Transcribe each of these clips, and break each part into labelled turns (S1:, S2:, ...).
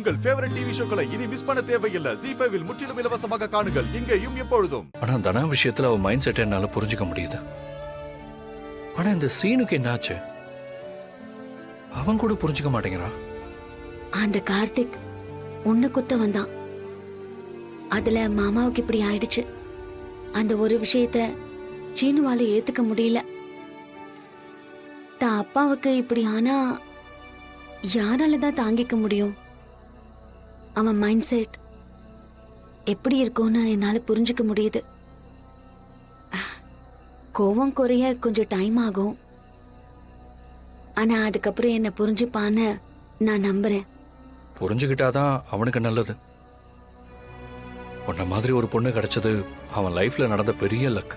S1: உங்கள் favourite TV ஷோக்களை இனி miss பண்ண தேவையில்லை. ZEE5 இல் முற்றிலும் இலவசமாக காணுங்கள், இங்கேயும் எப்பொழுதும்.
S2: ஆனா தனா விஷயத்துல அவ மைண்ட் செட் என்னால புரிஞ்சுக்க முடியுது. ஆனா இந்த சீனுக்கு என்னாச்சு? அவன் கூட புரிஞ்சுக்க மாட்டேங்கிறான்.
S3: அந்த கார்த்திக் உன்னை குத்த வந்தான். அதுல மாமாவுக்கு இப்படி ஆயிடுச்சு. அந்த ஒரு விஷயத்த சீனுவால ஏத்துக்க முடியல. தான் அப்பாவுக்கு இப்படி ஆனா யாராலதான் தாங்கிக்க முடியும்? அவன் மைண்ட் செட் எப்படி இருக்கும்னு என்னால புரிஞ்சுக்க முடியுது. கோவம் குறைய கொஞ்சம் டைம் ஆகும். ஆனா அதுக்கப்புறம் என்ன புரிஞ்சுப்பான்னு நான் நம்புறேன்.
S2: புரிஞ்சுக்கிட்டாதான் அவனுக்கு நல்லது. உன்ன மாதிரி ஒரு பொண்ணு கிடைச்சது அவன் லைஃப்ல நடந்த பெரிய லக்.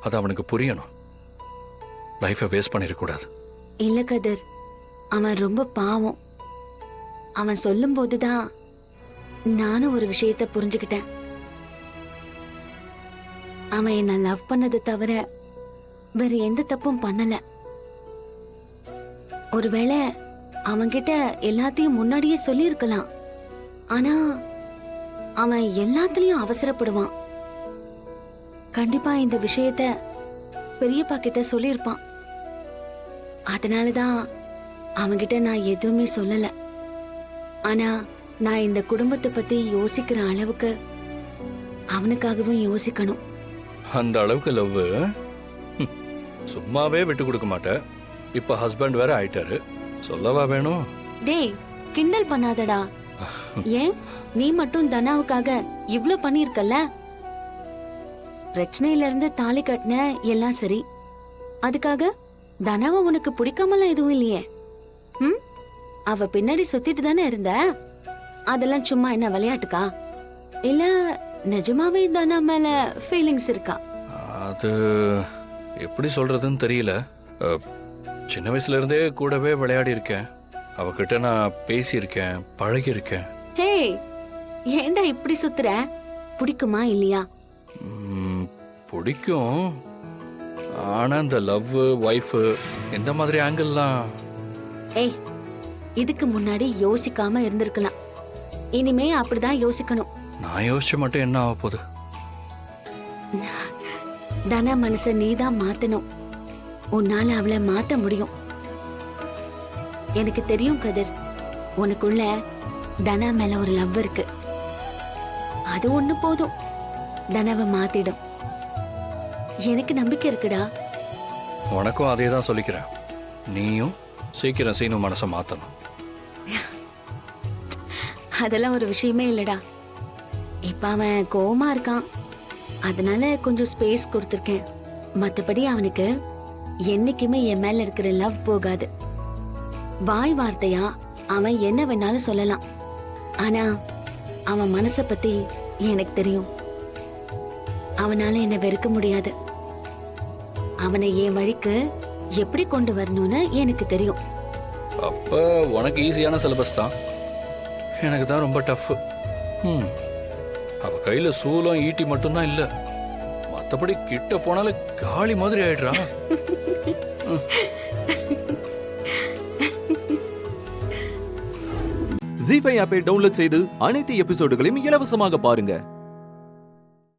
S2: அது அவனுக்கு புரியணும். லைஃபை வேஸ்ட் பண்ணிடக்கூடாது.
S3: இல்ல கதிர், அவன் ரொம்ப பாவம். அவன் சொல்லும் போதுதான் நானும் ஒரு விஷயத்த புரிஞ்சுக்கிட்டேன். அவன் என்ன லவ் பண்ணது தவிர வேற எந்த தப்பும் பண்ணல. ஒருவேளை அவன்கிட்ட எல்லாத்தையும் முன்னாடியே சொல்லி இருக்கலாம். ஆனா அவன் எல்லாத்துலயும் அவசரப்படுவான். கண்டிப்பா இந்த விஷயத்த பெரியப்பா கிட்ட சொல்லியிருப்பான். அதனாலதான் அவன்கிட்ட நான் எதுவுமே சொல்லல. ஆனா நான் இந்த குடும்பத்தை பத்தி யோசிக்கிற அளவுக்கு அவனுக்காகவும் யோசிக்கணும்.
S2: அந்த அளவுக்கு லவ் சும்மாவே விட்டு கொடுக்க மாட்டேன். இப்ப ஹஸ்பண்ட் வேற ஆயிட்டாரு, சொல்லவா வேணும்?
S3: டேய், கிண்டல் பண்ணாதடா. ஏன் நீ மட்டும் தனாவுக்காக இவ்ளோ பண்ணிருக்கல? பிரச்சனையில இருந்து தாலி கட்டின எல்லாம் சரி, அதுக்காக தனாவை உனக்கு பிடிக்காமலாம் எதுவும் இல்லையே? அவ பின்னாடி சுத்திட்டு தானே இருந்த. அதெல்லாம் சும்மா என்ன விளையாட்டுக்கா? இல்ல நிஜமாவே தனா மேல ஃபீலிங்ஸ் இருக்கா?
S2: அது எப்படி சொல்றதுன்னு தெரியல. சின்ன வயசுல இருந்தே கூடவே விளையாடி இருக்கேன். அவகிட்ட நான் பேசியிருக்கேன், பழகி இருக்கேன்.
S3: ஹே, ஏண்டா இப்படி சுத்துற? பிடிக்குமா இல்லையா?
S2: பிடிக்கும். ஆனா இந்த லவ் வைஃப் இந்த மாதிரி ஆங்கிள்லாம்.
S3: ஏய், இதுக்கு முன்னாடி யோசிக்காம இருந்திருக்கலாம். இனிமே அப்படிதான் யோசிக்கணும்.
S2: நான் யோசிச்சு மட்டும் என்ன ஆக போகுது?
S3: தனா மனச நீதான் மாத்தணும். உன்னால அவளை மாத்த முடியும். எனக்கு தெரியும் கதிர், உனக்குள்ள தனா மேல ஒரு லவ் இருக்கு. அது ஒண்ணு போதும், தனாவை மாத்திடும். எனக்கு நம்பிக்கை இருக்குடா.
S2: உனக்கும் அதே தான் சொல்லிக்கிறேன். நீயும் சீக்கிரம் சீனு மனசை மாத்தணும்.
S3: அதெல்லாம் ஒரு விஷயமே இல்லடா. இப்ப அவன் கோவமா இருக்கான், அதனால கொஞ்சம் ஸ்பேஸ் கொடுத்திருக்கேன். மத்தபடி அவனுக்கு என்னைக்குமே என் மேல இருக்கிற லவ் போகாது. வாய் வார்த்தையா அவன் என்ன வேணாலும் சொல்லலாம். ஆனா அவன் மனச பத்தி எனக்கு தெரியும். அவனால என்ன வெறுக்க முடியாது. அவனை என் வழிக்கு எப்படி கொண்டு வரணும்னு எனக்கு தெரியும்.
S2: அப்ப உனக்கு ஈஸியான சிலபஸ் தான், எனக்கு தான் ரொம்ப டஃப். அவ கையில சூலம் ஈட்டி மட்டும்தான் இல்ல, மத்தபடி கிட்ட போனால காளி மாதிரி ஆயிடுறா.
S4: ZEE5 ஆப்பை டவுன்லோட் செய்து அனைத்து எபிசோடுகளையும் இலவசமாக பாருங்க.